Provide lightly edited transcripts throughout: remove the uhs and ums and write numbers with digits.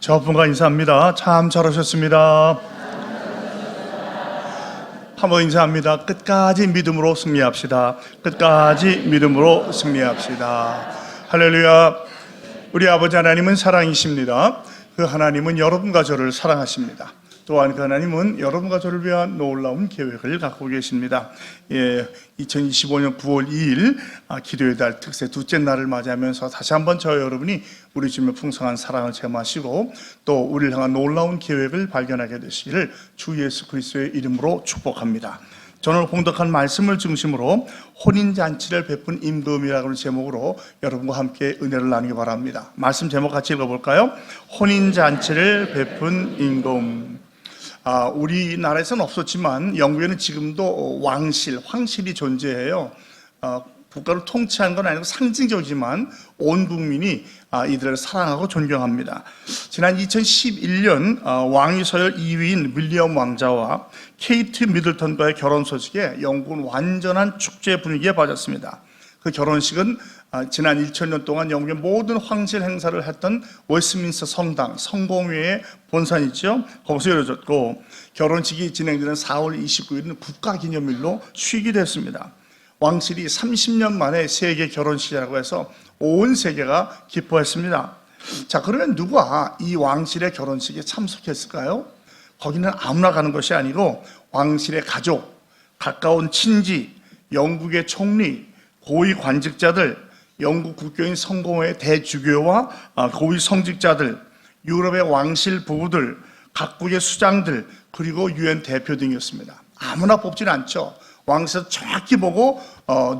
저분과 인사합니다. 참 잘하셨습니다. 한번 인사합니다. 끝까지 믿음으로 승리합시다. 끝까지 믿음으로 승리합시다. 할렐루야. 우리 아버지 하나님은 사랑이십니다. 그 하나님은 여러분과 저를 사랑하십니다. 또한 그 하나님은 여러분과 저를 위한 놀라운 계획을 갖고 계십니다. 2025년 9월 2일 기도의 달 특세 둘째 날을 맞이하면서 다시 한번 저 여러분이 우리 주님의 풍성한 사랑을 체험하시고 또 우리를 향한 놀라운 계획을 발견하게 되시기를 주 예수 그리스도의 이름으로 축복합니다. 저는 홍독한 말씀을 중심으로 혼인잔치를 베푼 임금이라는 하는 제목으로 여러분과 함께 은혜를 나누기 바랍니다. 말씀 제목 같이 읽어볼까요? 혼인잔치를 베푼 임금. 우리나라에서는 없었지만 영국에는 지금도 황실이 존재해요. 국가를 통치하는 건 아니고 상징적이지만 온 국민이 이들을 사랑하고 존경합니다. 지난 2011년 왕위 서열 2위인 윌리엄 왕자와 케이트 미들턴과의 결혼 소식에 영국은 완전한 축제 분위기에 빠졌습니다. 그 결혼식은 지난 2000년 동안 영국의 모든 황실 행사를 했던 웨스트민스터 성당 성공회의 본산이죠. 거기서 이루어졌고 결혼식이 진행되는 4월 29일은 국가기념일로 쉬기도 했습니다. 왕실이 30년 만에 세계 결혼식이라고 해서 온 세계가 기뻐했습니다. 자, 그러면 누가 이 왕실의 결혼식에 참석했을까요? 거기는 아무나 가는 것이 아니고 왕실의 가족, 가까운 친지, 영국의 총리, 고위 관직자들, 영국 국교인 성공회의 대주교와 고위 성직자들, 유럽의 왕실 부부들, 각국의 수장들, 그리고 유엔 대표 등이었습니다. 아무나 뽑지는 않죠. 왕실에서 정확히 보고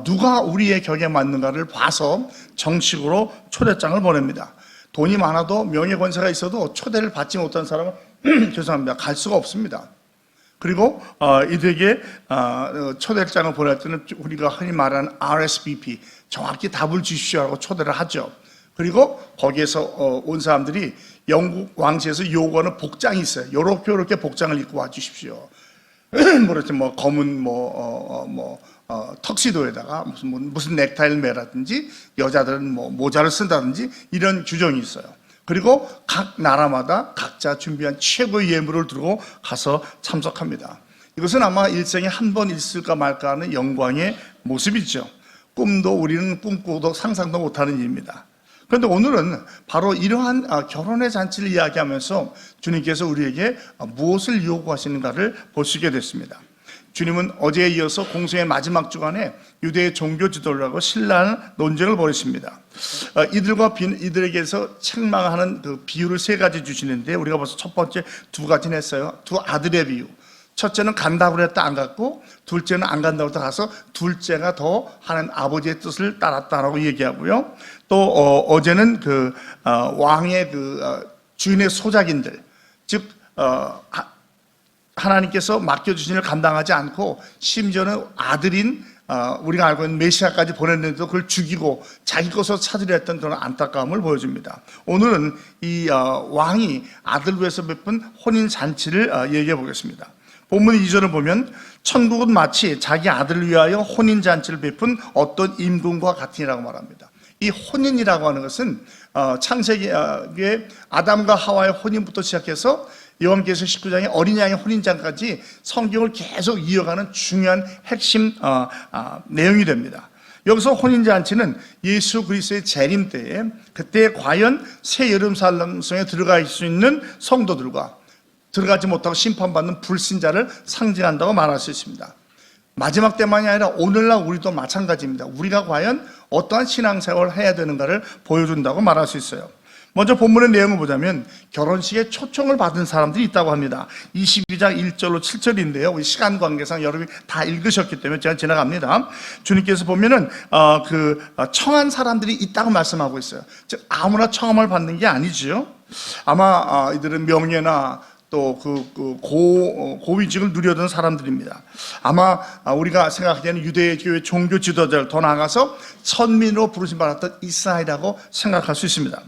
누가 우리의 격에 맞는가를 봐서 정식으로 초대장을 보냅니다. 돈이 많아도 명예권세가 있어도 초대를 받지 못한 사람은 죄송합니다. 갈 수가 없습니다. 그리고 이들에게 초대장을 보낼 때는 우리가 흔히 말하는 RSVP, 정확히 답을 주십시오라고 초대를 하죠. 그리고 거기에서 온 사람들이 영국 왕실에서 요구하는 복장이 있어요. 요렇게 복장을 입고 와주십시오. 뭐 검은 턱시도에다가 무슨 넥타이를 매라든지 여자들은 모자를 쓴다든지 이런 규정이 있어요. 그리고 각 나라마다 각자 준비한 최고의 예물을 들고 가서 참석합니다. 이것은 아마 일생에 한 번 있을까 말까 하는 영광의 모습이죠. 꿈도 우리는 꿈꾸도 상상도 못하는 일입니다. 그런데 오늘은 바로 이러한 결혼의 잔치를 이야기하면서 주님께서 우리에게 무엇을 요구하시는가를 볼 수 있게 됐습니다. 주님은 어제에 이어서 공생의 마지막 주간에 유대의 종교 지도자들과 신랄한 논쟁을 벌이십니다. 이들에게서 책망하는 그 비유를 세 가지 주시는데 우리가 벌써 첫 번째 두 가지는 했어요. 두 아들의 비유. 첫째는 간다고 그랬다 안 갔고, 둘째는 안 간다고 했다 가서 둘째가 더 하는 아버지의 뜻을 따랐다라고 얘기하고요. 또 어제는 그 왕의 주인의 소작인들, 즉 하나님께서 맡겨주신 일을 감당하지 않고 심지어는 아들인 우리가 알고 있는 메시아까지 보냈는데도 그걸 죽이고 자기 것으로 찾으려 했던 그런 안타까움을 보여줍니다. 오늘은 이 왕이 아들을 위해서 베푼 혼인잔치를 얘기해 보겠습니다. 본문 2절을 보면 천국은 마치 자기 아들을 위하여 혼인잔치를 베푼 어떤 임금과 같으니라고 말합니다. 이 혼인이라고 하는 것은 창세기의 아담과 하와의 혼인부터 시작해서 요한계시록 19장의 어린 양의 혼인장까지 성경을 계속 이어가는 중요한 핵심 내용이 됩니다. 여기서 혼인잔치는 예수 그리스도의 재림 때에 그때 과연 새 예루살렘성에 들어갈 수 있는 성도들과 들어가지 못하고 심판받는 불신자를 상징한다고 말할 수 있습니다. 마지막 때만이 아니라 오늘날 우리도 마찬가지입니다. 우리가 과연 어떠한 신앙생활을 해야 되는가를 보여준다고 말할 수 있어요. 먼저 본문의 내용을 보자면 결혼식에 초청을 받은 사람들이 있다고 합니다. 22장 1절로 7절인데요. 우리 시간 관계상 여러분이 다 읽으셨기 때문에 제가 지나갑니다. 주님께서 보면은 청한 사람들이 있다고 말씀하고 있어요. 즉 아무나 청함을 받는 게 아니죠. 아마 이들은 명예나 또 고위직을 누려던 사람들입니다. 아마 우리가 생각하기에는 유대교의 종교 지도자를 더 나아가서 선민으로 부르심 받았던 이스라엘이라고 생각할 수 있습니다.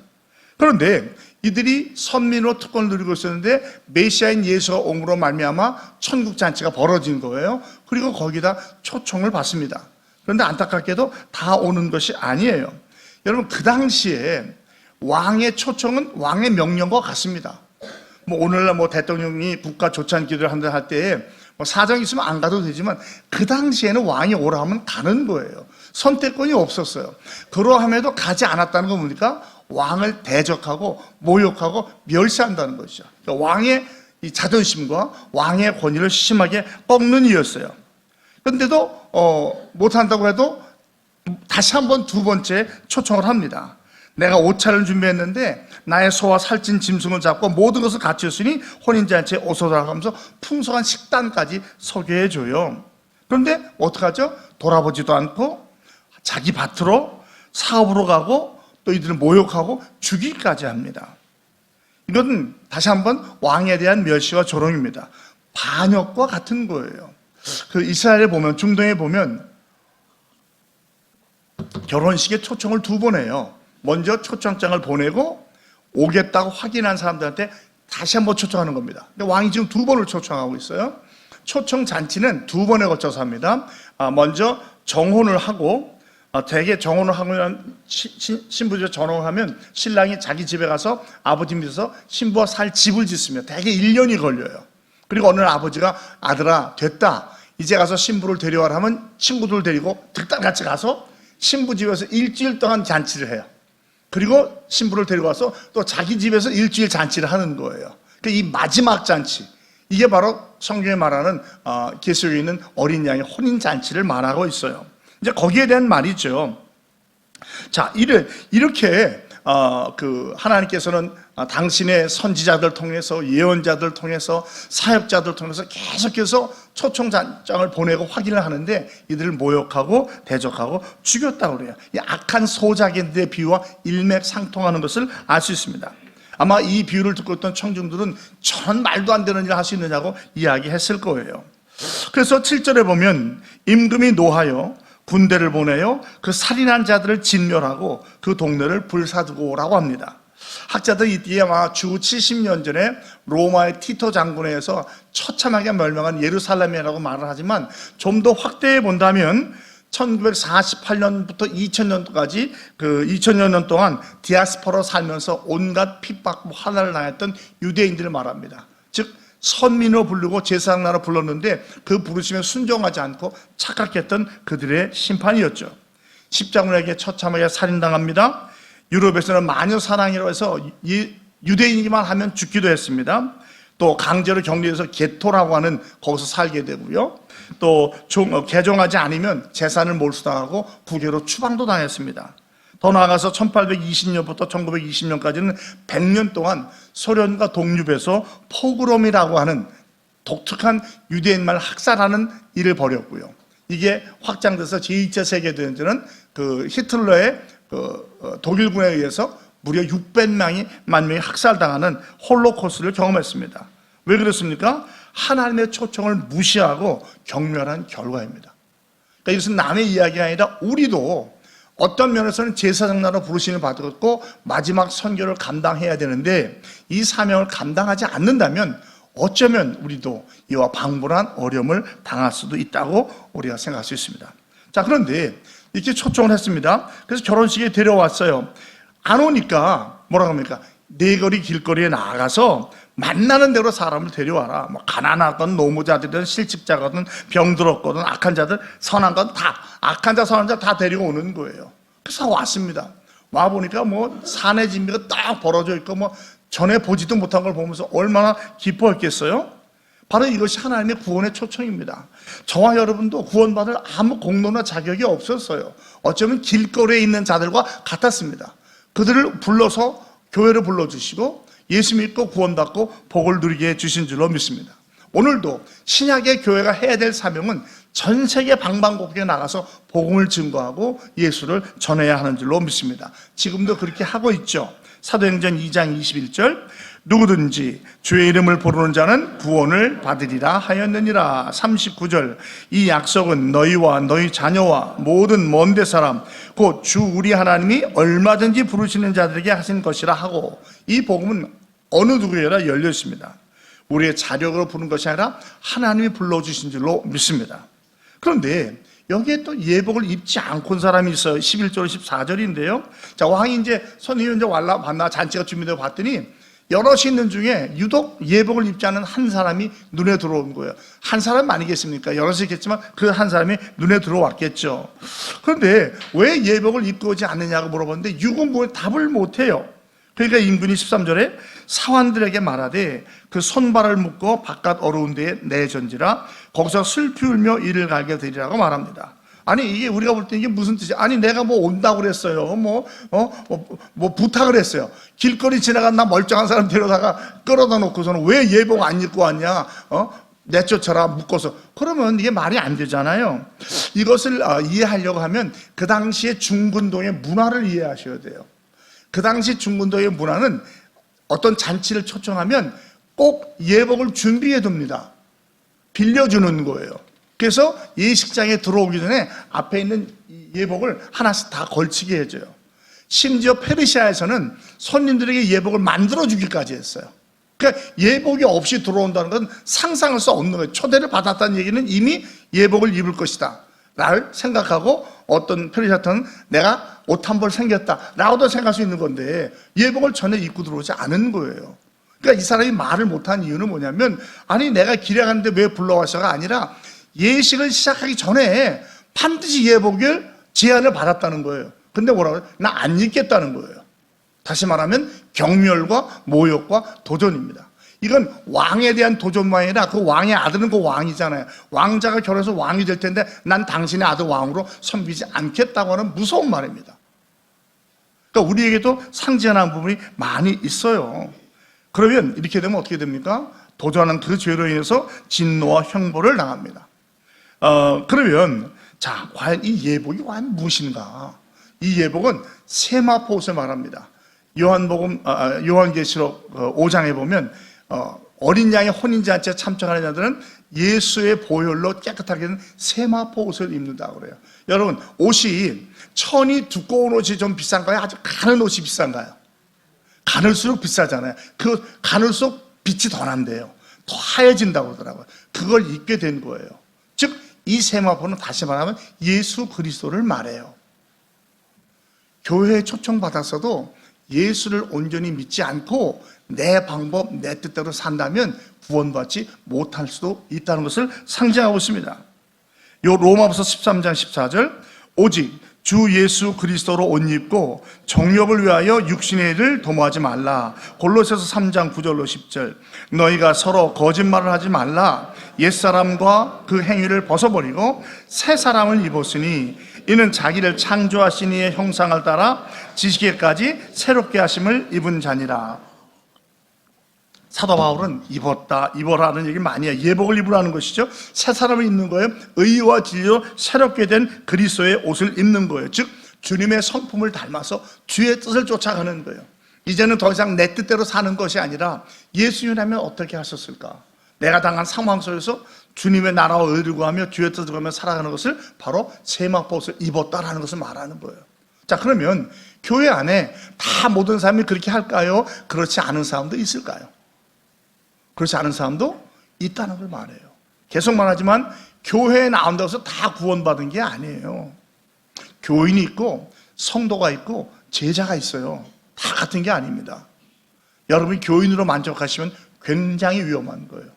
그런데 이들이 선민으로 특권을 누리고 있었는데 메시아인 예수가 옴으로 말미암아 천국 잔치가 벌어진 거예요. 그리고 거기다 초청을 받습니다. 그런데 안타깝게도 다 오는 것이 아니에요. 여러분 그 당시에 왕의 초청은 왕의 명령과 같습니다. 뭐 오늘날 뭐 대통령이 국가 조찬 기도를 한다 할 때에 뭐 사정이 있으면 안 가도 되지만 그 당시에는 왕이 오라 하면 가는 거예요. 선택권이 없었어요. 그러함에도 가지 않았다는 건 뭡니까? 왕을 대적하고 모욕하고 멸시한다는 것이죠. 그러니까 왕의 이 자존심과 왕의 권위를 심하게 꺾는 이유였어요. 그런데도 못한다고 해도 다시 한번 두 번째 초청을 합니다. 내가 옷차를 준비했는데 나의 소와 살찐 짐승을 잡고 모든 것을 갖추었으니 혼인잔치에 오소라 하면서 풍성한 식단까지 소개해 줘요. 그런데 어떡하죠? 돌아보지도 않고 자기 밭으로 사업으로 가고 또 이들을 모욕하고 죽이기까지 합니다. 이건 다시 한번 왕에 대한 멸시와 조롱입니다. 반역과 같은 거예요. 그 이스라엘에 보면, 중동에 보면 결혼식에 초청을 두 번 해요. 먼저 초청장을 보내고 오겠다고 확인한 사람들한테 다시 한번 초청하는 겁니다. 근데 왕이 지금 두 번을 초청하고 있어요. 초청 잔치는 두 번에 걸쳐서 합니다. 먼저 정혼을 하고, 대개 정혼을 하면 신부집 전혼을 하면 신랑이 자기 집에 가서 아버지 밑에서 신부와 살 집을 짓습니다. 대개 1년이 걸려요. 그리고 어느 날 아버지가 아들아 됐다, 이제 가서 신부를 데려와라 하면 친구들 데리고 득달 같이 가서 신부 집에서 일주일 동안 잔치를 해요. 그리고 신부를 데리고 와서 또 자기 집에서 일주일 잔치를 하는 거예요. 그러니까 이 마지막 잔치, 이게 바로 성경에 말하는 계시록에 있는 어린 양의 혼인 잔치를 말하고 있어요. 이제 거기에 대한 말이죠. 자, 이렇게 하나님께서는 당신의 선지자들 통해서, 예언자들 통해서, 사역자들 통해서 계속해서 초청장을 보내고 확인을 하는데 이들을 모욕하고 대적하고 죽였다고 그래요. 이 악한 소작인들의 비유와 일맥상통하는 것을 알 수 있습니다. 아마 이 비유를 듣고 있던 청중들은 전 말도 안 되는 일을 할 수 있느냐고 이야기했을 거예요. 그래서 7절에 보면 임금이 노하여 군대를 보내요 그 살인한 자들을 진멸하고 그 동네를 불사두고 오라고 합니다. 학자들이 이때 아마 주 70년 전에 로마의 티토 장군에 의해서 처참하게 멸망한 예루살렘이라고 말을 하지만 좀 더 확대해 본다면 1948년부터 2000년까지 그 2000년 동안 디아스포라로 살면서 온갖 핍박, 화난을 당했던 유대인들을 말합니다. 즉 선민으로 부르고 제사장나로 불렀는데 그 부르심에 순종하지 않고 착각했던 그들의 심판이었죠. 십자군에게 처참하게 살인당합니다. 유럽에서는 마녀 사랑이라고 해서 유대인이기만 하면 죽기도 했습니다. 또 강제로 격리해서 게토라고 하는 거기서 살게 되고요. 또 개종하지 않으면 재산을 몰수당하고 부계로 추방도 당했습니다. 더 나아가서 1820년부터 1920년까지는 100년 동안 소련과 독립해서 포그롬이라고 하는 독특한 유대인만을 학살하는 일을 벌였고요. 이게 확장돼서 제2차 세계대전은 그 히틀러의 독일군에 의해서 무려 600만 명이 학살당하는 홀로코스트를 경험했습니다. 왜 그렇습니까? 하나님의 초청을 무시하고 경멸한 결과입니다. 그러니까 이것은 남의 이야기가 아니라 우리도 어떤 면에서는 제사장나로 부르심을 받았고 마지막 선교를 감당해야 되는데 이 사명을 감당하지 않는다면 어쩌면 우리도 이와 방불한 어려움을 당할 수도 있다고 우리가 생각할 수 있습니다. 자, 그런데 이렇게 초청을 했습니다. 그래서 결혼식에 데려왔어요. 안 오니까 뭐라고 합니까? 네거리 길거리에 나가서 만나는 대로 사람을 데려와라. 뭐 가난하건 노무자들이든 실직자거든 병들었거든 악한 자들 선한 건 다 악한 자 선한 자 다 데리고 오는 거예요. 그래서 왔습니다. 와 보니까 뭐 산의 진미가 딱 벌어져 있고 뭐 전에 보지도 못한 걸 보면서 얼마나 기뻐했겠어요? 바로 이것이 하나님의 구원의 초청입니다. 저와 여러분도 구원받을 아무 공로나 자격이 없었어요. 어쩌면 길거리에 있는 자들과 같았습니다. 그들을 불러서 교회를 불러주시고 예수 믿고 구원받고 복을 누리게 해주신 줄로 믿습니다. 오늘도 신약의 교회가 해야 될 사명은 전 세계 방방곡곡에 나가서 복음을 증거하고 예수를 전해야 하는 줄로 믿습니다. 지금도 그렇게 하고 있죠. 사도행전 2장 21절 누구든지 주의 이름을 부르는 자는 구원을 받으리라 하였느니라. 39절 이 약속은 너희와 너희 자녀와 모든 먼데 사람 곧 주 우리 하나님이 얼마든지 부르시는 자들에게 하신 것이라 하고 이 복음은 어느 누구에나 열려 있습니다. 우리의 자력으로 부른 것이 아니라 하나님이 불러주신 줄로 믿습니다. 그런데 여기에 또 예복을 입지 않고 온 사람이 있어요. 11절, 14절인데요. 자, 왕이 이제 손님이 이제 왔나 잔치가 준비되어 봤더니 여럿이 있는 중에 유독 예복을 입지 않은 한 사람이 눈에 들어온 거예요. 한 사람 아니겠습니까? 여럿이 있겠지만 그 한 사람이 눈에 들어왔겠죠. 그런데 왜 예복을 입고 오지 않느냐고 물어봤는데 유군부에 답을 못해요. 그러니까 임금이 13절에 사환들에게 말하되 그 손발을 묶고 바깥 어두운 데에 내전지라 거기서 슬피 울며 이를 갈게 되리라고 말합니다. 아니 이게 우리가 볼 때 이게 무슨 뜻이야? 아니 내가 뭐 온다고 그랬어요. 뭐 부탁을 했어요. 길거리 지나간 나 멀쩡한 사람 데려다가 끌어다 놓고서는 왜 예복 안 입고 왔냐? 내쫓아라 묶어서. 그러면 이게 말이 안 되잖아요. 이것을 이해하려고 하면 그 당시에 중근동의 문화를 이해하셔야 돼요. 그 당시 중근동의 문화는 어떤 잔치를 초청하면 꼭 예복을 준비해 둡니다. 빌려주는 거예요. 그래서 예식장에 들어오기 전에 앞에 있는 예복을 하나씩 다 걸치게 해줘요. 심지어 페르시아에서는 손님들에게 예복을 만들어주기까지 했어요. 그러니까 예복이 없이 들어온다는 건 상상할 수 없는 거예요. 초대를 받았다는 얘기는 이미 예복을 입을 것이다 를 생각하고 어떤 페르시아는 내가 옷 한 벌 생겼다 라고도 생각할 수 있는 건데 예복을 전혀 입고 들어오지 않은 거예요. 그러니까 이 사람이 말을 못한 이유는 뭐냐면 아니 내가 길에 갔는데 왜 불러와서가 아니라 예식을 시작하기 전에 반드시 예복을 제안을 받았다는 거예요. 근데 뭐라고 해요? 나 안 입겠다는 거예요. 다시 말하면 경멸과 모욕과 도전입니다. 이건 왕에 대한 도전만이 아니라 그 왕의 아들은 그 왕이잖아요. 왕자가 결혼해서 왕이 될 텐데 난 당신의 아들 왕으로 섬기지 않겠다고 하는 무서운 말입니다. 그러니까 우리에게도 상징하는 부분이 많이 있어요. 그러면 이렇게 되면 어떻게 됩니까? 도전하는 그 죄로 인해서 진노와 형벌을 당합니다. 그러면 자, 과연 이 예복이 과연 무엇인가? 이 예복은 세마포옷을 말합니다. 요한계시록 5장에 보면 어린 양의 혼인잔치에 참석하는 자들은 예수의 보혈로 깨끗하게 된 세마포옷을 입는다고 그래요. 여러분 옷이 천이 두꺼운 옷이 좀 비싼가요? 아주 가는 옷이 비싼가요? 가늘수록 비싸잖아요. 그 가늘수록 빛이 더 난대요. 더 하얘진다고 그러더라고요. 그걸 입게 된 거예요. 즉 이 세마포는 다시 말하면 예수 그리스도를 말해요. 교회에 초청받았어도 예수를 온전히 믿지 않고 내 방법, 내 뜻대로 산다면 구원받지 못할 수도 있다는 것을 상징하고 있습니다. 요 로마서 13장 14절 오직 주 예수 그리스도로 옷 입고 정욕을 위하여 육신의 일을 도모하지 말라. 골로새서 3장 9절로 10절 너희가 서로 거짓말을 하지 말라. 옛사람과 그 행위를 벗어버리고 새 사람을 입었으니 이는 자기를 창조하신 이의 형상을 따라 지식에까지 새롭게 하심을 입은 자니라. 사도 바울은 입어라는 얘기 많이 해요. 예복을 입으라는 것이죠. 새 사람을 입는 거예요. 의와 진리로 새롭게 된 그리스도의 옷을 입는 거예요. 즉 주님의 성품을 닮아서 주의 뜻을 쫓아가는 거예요. 이제는 더 이상 내 뜻대로 사는 것이 아니라 예수님이라면 어떻게 하셨을까? 내가 당한 상황 속에서 주님의 나라와 의를 구하며 주의 뜻을 구하며 살아가는 것을 바로 세마포옷을 입었다라는 것을 말하는 거예요. 자, 그러면 교회 안에 다 모든 사람이 그렇게 할까요? 그렇지 않은 사람도 있을까요? 그렇지 않은 사람도 있다는 걸 말해요. 계속 말하지만 교회에 나온다고 해서 다 구원받은 게 아니에요. 교인이 있고 성도가 있고 제자가 있어요. 다 같은 게 아닙니다. 여러분이 교인으로 만족하시면 굉장히 위험한 거예요.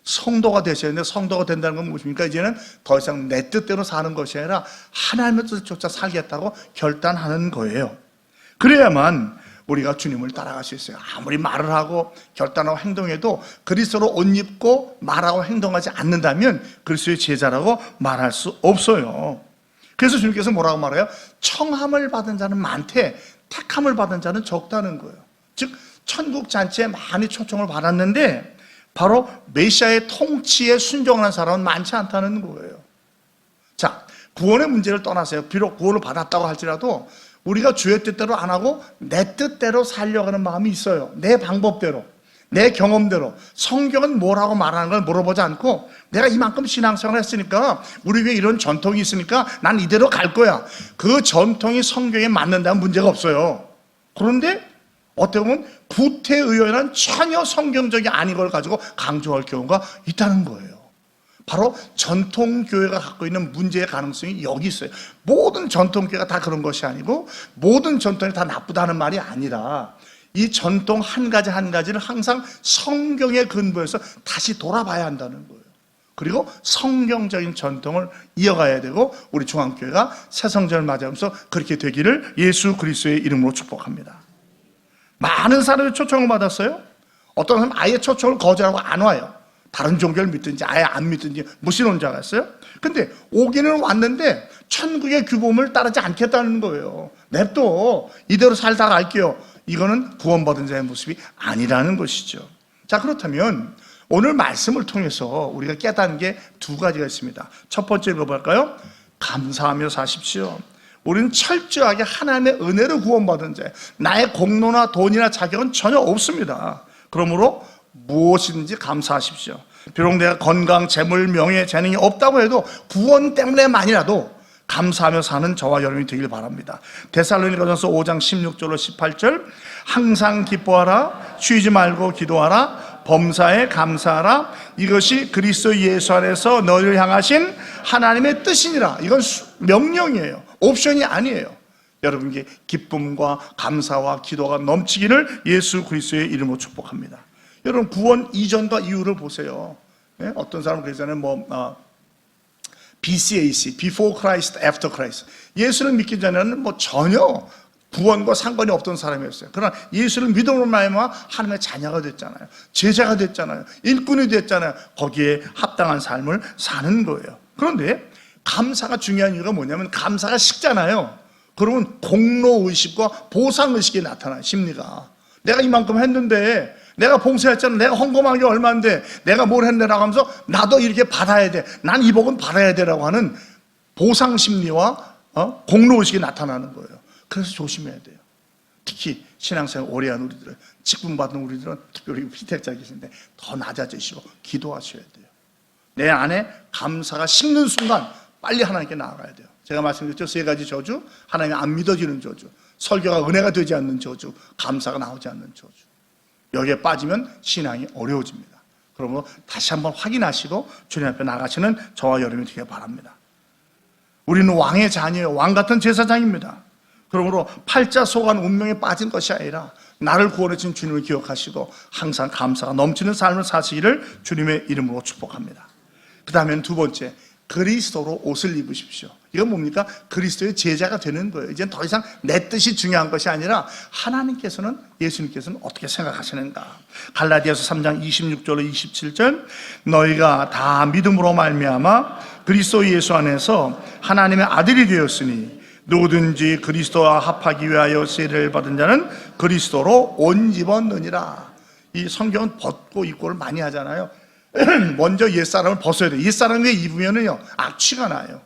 성도가 되셔야 되는데 성도가 된다는 건 무엇입니까? 이제는 더 이상 내 뜻대로 사는 것이 아니라 하나님의 뜻을 쫓아 살겠다고 결단하는 거예요. 그래야만 우리가 주님을 따라갈 수 있어요. 아무리 말을 하고 결단하고 행동해도 그리스도로 옷 입고 말하고 행동하지 않는다면 그리스도의 제자라고 말할 수 없어요. 그래서 주님께서 뭐라고 말해요? 청함을 받은 자는 많되 택함을 받은 자는 적다는 거예요. 즉 천국 잔치에 많이 초청을 받았는데 바로 메시아의 통치에 순종하는 사람은 많지 않다는 거예요. 자, 구원의 문제를 떠나세요. 비록 구원을 받았다고 할지라도 우리가 주의 뜻대로 안 하고 내 뜻대로 살려고 하는 마음이 있어요. 내 방법대로, 내 경험대로. 성경은 뭐라고 말하는 걸 물어보지 않고 내가 이만큼 신앙생활을 했으니까 우리 교회에 이런 전통이 있으니까 난 이대로 갈 거야. 그 전통이 성경에 맞는다면 문제가 없어요. 그런데 어떻게 보면 구태의연한 전혀 성경적이 아닌 걸 가지고 강조할 경우가 있다는 거예요. 바로 전통교회가 갖고 있는 문제의 가능성이 여기 있어요. 모든 전통교회가 다 그런 것이 아니고 모든 전통이 다 나쁘다는 말이 아니라 이 전통 한 가지 한 가지를 항상 성경의 근거에서 다시 돌아봐야 한다는 거예요. 그리고 성경적인 전통을 이어가야 되고 우리 중앙교회가 새성전을 맞이하면서 그렇게 되기를 예수 그리스도의 이름으로 축복합니다. 많은 사람이 초청을 받았어요. 어떤 사람은 아예 초청을 거절하고 안 와요. 다른 종교를 믿든지 아예 안 믿든지 무신론자가 있어요. 근데 오기는 왔는데 천국의 규범을 따르지 않겠다는 거예요. 냅둬, 이대로 살다 갈게요. 이거는 구원받은 자의 모습이 아니라는 것이죠. 자, 그렇다면 오늘 말씀을 통해서 우리가 깨닫는 게 두 가지가 있습니다. 첫 번째 읽어볼까요? 감사하며 사십시오. 우리는 철저하게 하나님의 은혜로 구원받은 자, 나의 공로나 돈이나 자격은 전혀 없습니다. 그러므로 무엇이든지 감사하십시오. 비록 내가 건강, 재물, 명예, 재능이 없다고 해도 구원 때문에만이라도 감사하며 사는 저와 여러분이 되길 바랍니다. 데살로니가전서 5장 16절로 18절, 항상 기뻐하라, 쉬지 말고 기도하라, 범사에 감사하라, 이것이 그리스도 예수 안에서 너희를 향하신 하나님의 뜻이니라. 이건 명령이에요. 옵션이 아니에요. 여러분께 기쁨과 감사와 기도가 넘치기를 예수 그리스도의 이름으로 축복합니다. 여러분, 구원 이전과 이후를 보세요. 어떤 사람은 그러잖아요. BCAC, Before Christ, After Christ. 예수를 믿기 전에는 전혀 구원과 상관이 없던 사람이었어요. 그러나 예수를 믿음으로 말미암아 하나님의 자녀가 됐잖아요. 제자가 됐잖아요. 일꾼이 됐잖아요. 거기에 합당한 삶을 사는 거예요. 그런데 감사가 중요한 이유가 뭐냐면 감사가 식잖아요. 그러면 공로의식과 보상의식이 나타나요. 심리가. 내가 이만큼 했는데, 내가 봉사했잖아, 내가 헌금한 게 얼마인데 내가 뭘 했네라고 하면서 나도 이렇게 받아야 돼, 난 이 복은 받아야 돼라고 하는 보상심리와 공로의식이 나타나는 거예요. 그래서 조심해야 돼요. 특히 신앙생활 오래 한 우리들은, 직분받은 우리들은, 특별히 피택자 계신데 더 낮아지시고 기도하셔야 돼요. 내 안에 감사가 식는 순간 빨리 하나님께 나아가야 돼요. 제가 말씀드렸죠. 3가지 저주, 하나님이 안 믿어지는 저주, 설교가 은혜가 되지 않는 저주, 감사가 나오지 않는 저주. 여기에 빠지면 신앙이 어려워집니다. 그러므로 다시 한번 확인하시고 주님 앞에 나가시는 저와 여러분이 되길 바랍니다. 우리는 왕의 자녀예요. 왕 같은 제사장입니다. 그러므로 팔자 속한 운명에 빠진 것이 아니라 나를 구원해 주신 주님을 기억하시고 항상 감사가 넘치는 삶을 사시기를 주님의 이름으로 축복합니다. 그 다음엔 두 번째, 그리스도로 옷을 입으십시오. 이건 뭡니까? 그리스도의 제자가 되는 거예요. 이제는 더 이상 내 뜻이 중요한 것이 아니라 하나님께서는, 예수님께서는 어떻게 생각하시는가. 갈라디아서 3장 26절로 27절, 너희가 다 믿음으로 말미암아 그리스도 예수 안에서 하나님의 아들이 되었으니 누구든지 그리스도와 합하기 위하여 세례를 받은 자는 그리스도로 옷 입었느니라. 이 성경은 벗고 입고를 많이 하잖아요. 먼저 옛사람을 벗어야 돼요. 옛사람을 입으면은요, 악취가 나요.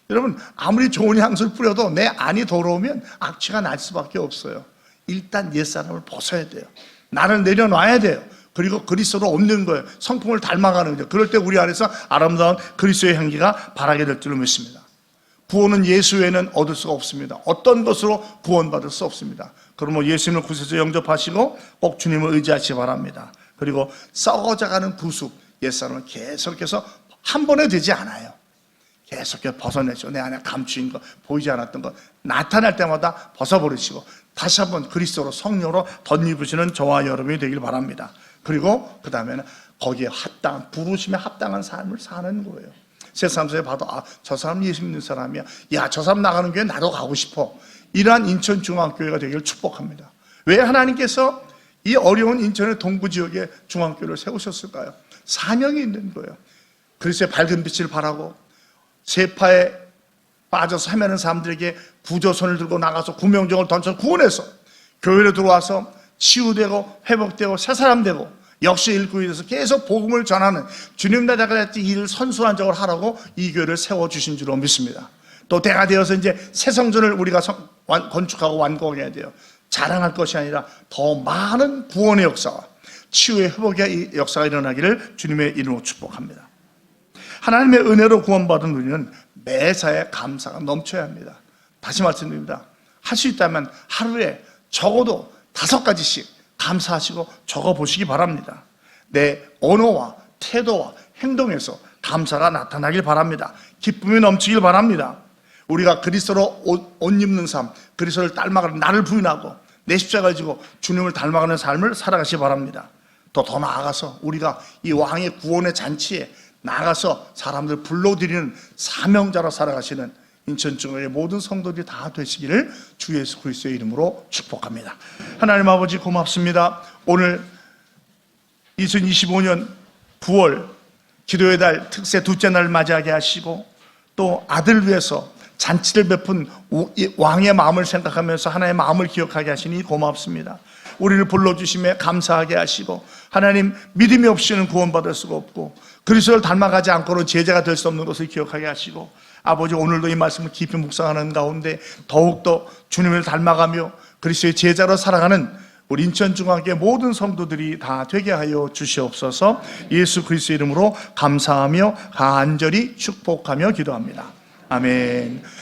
여러분, 아무리 좋은 향수를 뿌려도 내 안이 더러우면 악취가 날 수밖에 없어요. 일단 옛사람을 벗어야 돼요. 나를 내려놔야 돼요. 그리고 그리스도로 옮는 거예요. 성품을 닮아가는 거죠. 그럴 때 우리 안에서 아름다운 그리스도의 향기가 바라게 될 줄로 믿습니다. 구원은 예수 외에는 얻을 수가 없습니다. 어떤 것으로 구원받을 수 없습니다. 그러면 예수님을 구세주 영접하시고 꼭 주님을 의지하시기 바랍니다. 그리고 썩어져가는 구속, 옛사람을 계속해서 한 번에 되지 않아요. 계속해서 벗어내죠. 내 안에 감추인 것, 보이지 않았던 것 나타날 때마다 벗어버리시고 다시 한번 그리스도로, 성령으로 덧입으시는 저와 여러분이 되길 바랍니다. 그리고 그 다음에는 거기에 합당한, 부르심에 합당한 삶을 사는 거예요. 세상 사람들이 봐도 저 사람 예수 믿는 사람이야, 저 사람 나가는 교회 나도 가고 싶어. 이러한 인천중앙교회가 되기를 축복합니다. 왜 하나님께서 이 어려운 인천의 동부 지역에 중앙교회를 세우셨을까요? 사명이 있는 거예요. 그리스도의 밝은 빛을 바라고 세파에 빠져서 헤매는 사람들에게 구조선을 들고 나가서 구명정을 던져 구원해서 교회로 들어와서 치유되고 회복되고 새 사람 되고 역시 일꾼이 돼서 계속 복음을 전하는, 주님 나라가 했지 일을 선수한적으로 하라고 이 교회를 세워주신 줄로 믿습니다. 또 때가 되어서 이제 새 성전을 우리가 건축하고 완공해야 돼요. 자랑할 것이 아니라 더 많은 구원의 역사와 치유의 회복의 역사가 일어나기를 주님의 이름으로 축복합니다. 하나님의 은혜로 구원받은 우리는 매사에 감사가 넘쳐야 합니다. 다시 말씀드립니다. 할 수 있다면 하루에 적어도 5가지씩 감사하시고 적어보시기 바랍니다. 내 언어와 태도와 행동에서 감사가 나타나길 바랍니다. 기쁨이 넘치길 바랍니다. 우리가 그리스도로 옷 입는 삶, 그리스도를 닮아가는, 나를 부인하고 내 십자가를 지고 주님을 닮아가는 삶을 살아가시기 바랍니다. 더 나아가서 우리가 이 왕의 구원의 잔치에 나가서 사람들 불러들이는 사명자로 살아가시는 인천중앙의 모든 성도들이 다 되시기를 주 예수 그리스도의 이름으로 축복합니다. 하나님 아버지 고맙습니다. 오늘 2025년 9월 기도의 달 특세 둘째 날을 맞이하게 하시고 또 아들을 위해서 잔치를 베푼 왕의 마음을 생각하면서 하나님의 마음을 기억하게 하시니 고맙습니다. 우리를 불러주심에 감사하게 하시고, 하나님 믿음이 없이는 구원받을 수가 없고 그리스도를 닮아가지 않고는 제자가 될 수 없는 것을 기억하게 하시고, 아버지 오늘도 이 말씀을 깊이 묵상하는 가운데 더욱더 주님을 닮아가며 그리스도의 제자로 살아가는 우리 인천중앙교회 모든 성도들이 다 되게 하여 주시옵소서. 예수 그리스도의 이름으로 감사하며 간절히 축복하며 기도합니다. 아멘.